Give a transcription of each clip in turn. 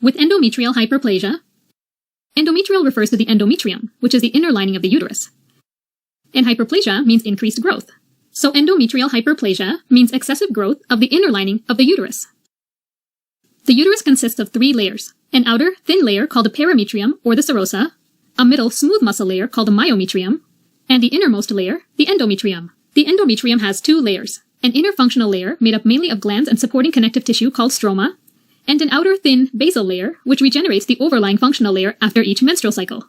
With endometrial hyperplasia, endometrial refers to the endometrium, which is the inner lining of the uterus. And hyperplasia means increased growth. So endometrial hyperplasia means excessive growth of the inner lining of the uterus. The uterus consists of 3 layers: an outer, thin layer called the perimetrium or the serosa, a middle, smooth muscle layer called the myometrium, and the innermost layer, the endometrium. The endometrium has 2 layers: an inner functional layer made up mainly of glands and supporting connective tissue called stroma, and an outer, thin, basal layer which regenerates the overlying functional layer after each menstrual cycle.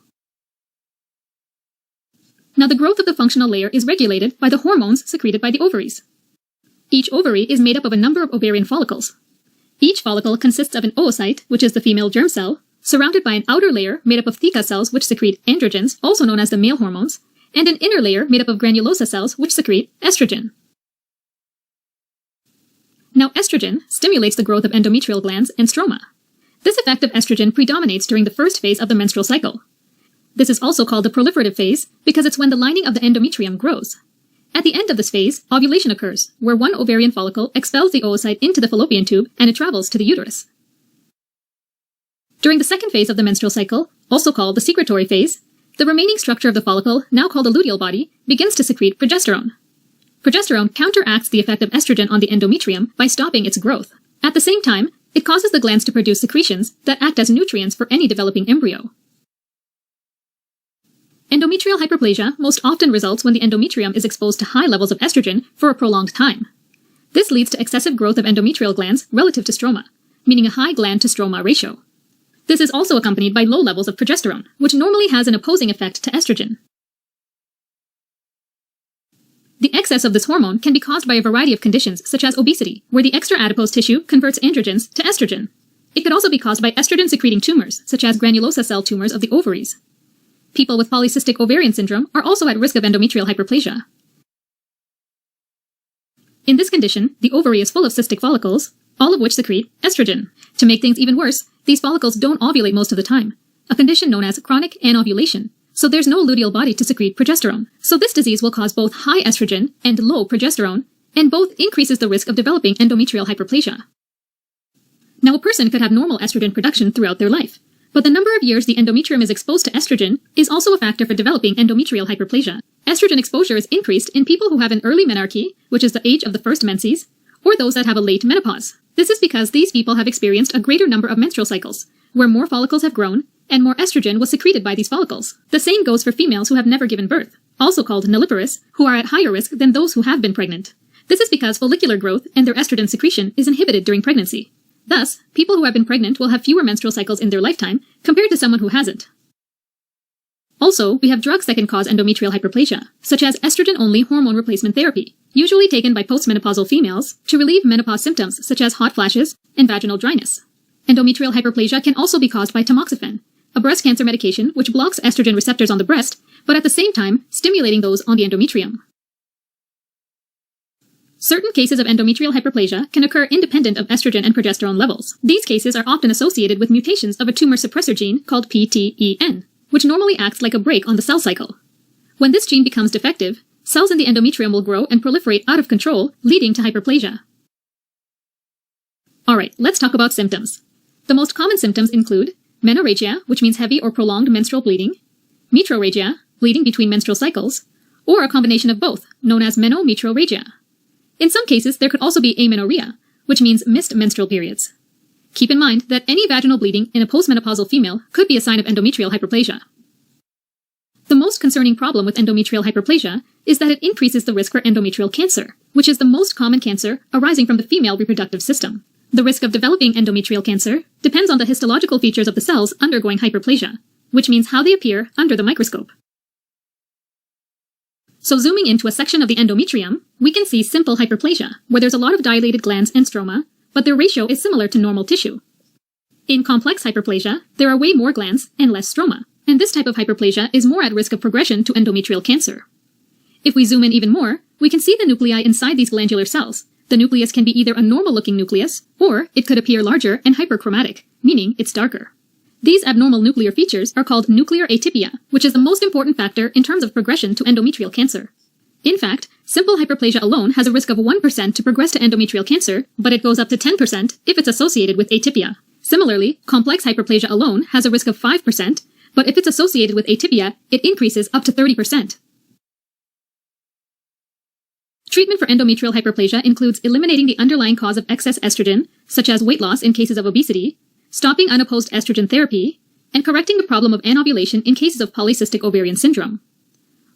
Now, the growth of the functional layer is regulated by the hormones secreted by the ovaries. Each ovary is made up of a number of ovarian follicles. Each follicle consists of an oocyte, which is the female germ cell, surrounded by an outer layer made up of theca cells which secrete androgens, also known as the male hormones, and an inner layer made up of granulosa cells which secrete estrogen. Now, estrogen stimulates the growth of endometrial glands and stroma. This effect of estrogen predominates during the first phase of the menstrual cycle. This is also called the proliferative phase because it's when the lining of the endometrium grows. At the end of this phase, ovulation occurs, where one ovarian follicle expels the oocyte into the fallopian tube and it travels to the uterus. During the second phase of the menstrual cycle, also called the secretory phase, the remaining structure of the follicle, now called the luteal body, begins to secrete progesterone. Progesterone counteracts the effect of estrogen on the endometrium by stopping its growth. At the same time, it causes the glands to produce secretions that act as nutrients for any developing embryo. Endometrial hyperplasia most often results when the endometrium is exposed to high levels of estrogen for a prolonged time. This leads to excessive growth of endometrial glands relative to stroma, meaning a high gland-to-stroma ratio. This is also accompanied by low levels of progesterone, which normally has an opposing effect to estrogen. The excess of this hormone can be caused by a variety of conditions, such as obesity, where the extra adipose tissue converts androgens to estrogen. It could also be caused by estrogen-secreting tumors, such as granulosa cell tumors of the ovaries. People with polycystic ovarian syndrome are also at risk of endometrial hyperplasia. In this condition, the ovary is full of cystic follicles, all of which secrete estrogen. To make things even worse, these follicles don't ovulate most of the time, a condition known as chronic anovulation. So there's no luteal body to secrete progesterone. So this disease will cause both high estrogen and low progesterone, and both increases the risk of developing endometrial hyperplasia. Now, a person could have normal estrogen production throughout their life, but the number of years the endometrium is exposed to estrogen is also a factor for developing endometrial hyperplasia. Estrogen exposure is increased in people who have an early menarche, which is the age of the first menses, or those that have a late menopause. This is because these people have experienced a greater number of menstrual cycles, where more follicles have grown, and more estrogen was secreted by these follicles. The same goes for females who have never given birth, also called nulliparous, who are at higher risk than those who have been pregnant. This is because follicular growth and their estrogen secretion is inhibited during pregnancy. Thus, people who have been pregnant will have fewer menstrual cycles in their lifetime compared to someone who hasn't. Also, we have drugs that can cause endometrial hyperplasia, such as estrogen-only hormone replacement therapy, usually taken by postmenopausal females to relieve menopause symptoms such as hot flashes and vaginal dryness. Endometrial hyperplasia can also be caused by tamoxifen, a breast cancer medication which blocks estrogen receptors on the breast, but at the same time stimulating those on the endometrium. Certain cases of endometrial hyperplasia can occur independent of estrogen and progesterone levels. These cases are often associated with mutations of a tumor suppressor gene called PTEN, which normally acts like a brake on the cell cycle. When this gene becomes defective, cells in the endometrium will grow and proliferate out of control, leading to hyperplasia. Alright, let's talk about symptoms. The most common symptoms include menorrhagia, which means heavy or prolonged menstrual bleeding, metrorrhagia, bleeding between menstrual cycles, or a combination of both, known as menometrorrhagia. In some cases, there could also be amenorrhea, which means missed menstrual periods. Keep in mind that any vaginal bleeding in a postmenopausal female could be a sign of endometrial hyperplasia. The most concerning problem with endometrial hyperplasia is that it increases the risk for endometrial cancer, which is the most common cancer arising from the female reproductive system. The risk of developing endometrial cancer depends on the histological features of the cells undergoing hyperplasia, which means how they appear under the microscope. So zooming into a section of the endometrium, we can see simple hyperplasia, where there's a lot of dilated glands and stroma, but their ratio is similar to normal tissue. In complex hyperplasia, there are way more glands and less stroma, and this type of hyperplasia is more at risk of progression to endometrial cancer. If we zoom in even more, we can see the nuclei inside these glandular cells. The nucleus can be either a normal-looking nucleus, or it could appear larger and hyperchromatic, meaning it's darker. These abnormal nuclear features are called nuclear atypia, which is the most important factor in terms of progression to endometrial cancer. In fact, simple hyperplasia alone has a risk of 1% to progress to endometrial cancer, but it goes up to 10% if it's associated with atypia. Similarly, complex hyperplasia alone has a risk of 5%, but if it's associated with atypia, it increases up to 30%. Treatment for endometrial hyperplasia includes eliminating the underlying cause of excess estrogen, such as weight loss in cases of obesity, stopping unopposed estrogen therapy, and correcting the problem of anovulation in cases of polycystic ovarian syndrome.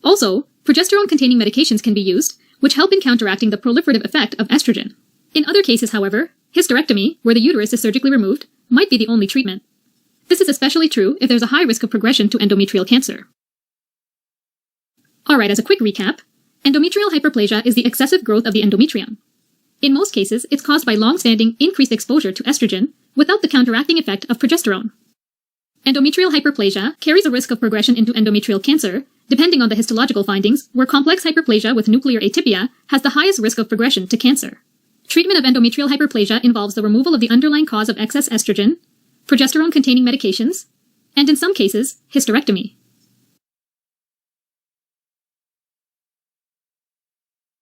Also, progesterone-containing medications can be used, which help in counteracting the proliferative effect of estrogen. In other cases, however, hysterectomy, where the uterus is surgically removed, might be the only treatment. This is especially true if there's a high risk of progression to endometrial cancer. Alright, as a quick recap, endometrial hyperplasia is the excessive growth of the endometrium. In most cases, it's caused by long-standing increased exposure to estrogen without the counteracting effect of progesterone. Endometrial hyperplasia carries a risk of progression into endometrial cancer, depending on the histological findings, where complex hyperplasia with nuclear atypia has the highest risk of progression to cancer. Treatment of endometrial hyperplasia involves the removal of the underlying cause of excess estrogen, progesterone-containing medications, and in some cases, hysterectomy.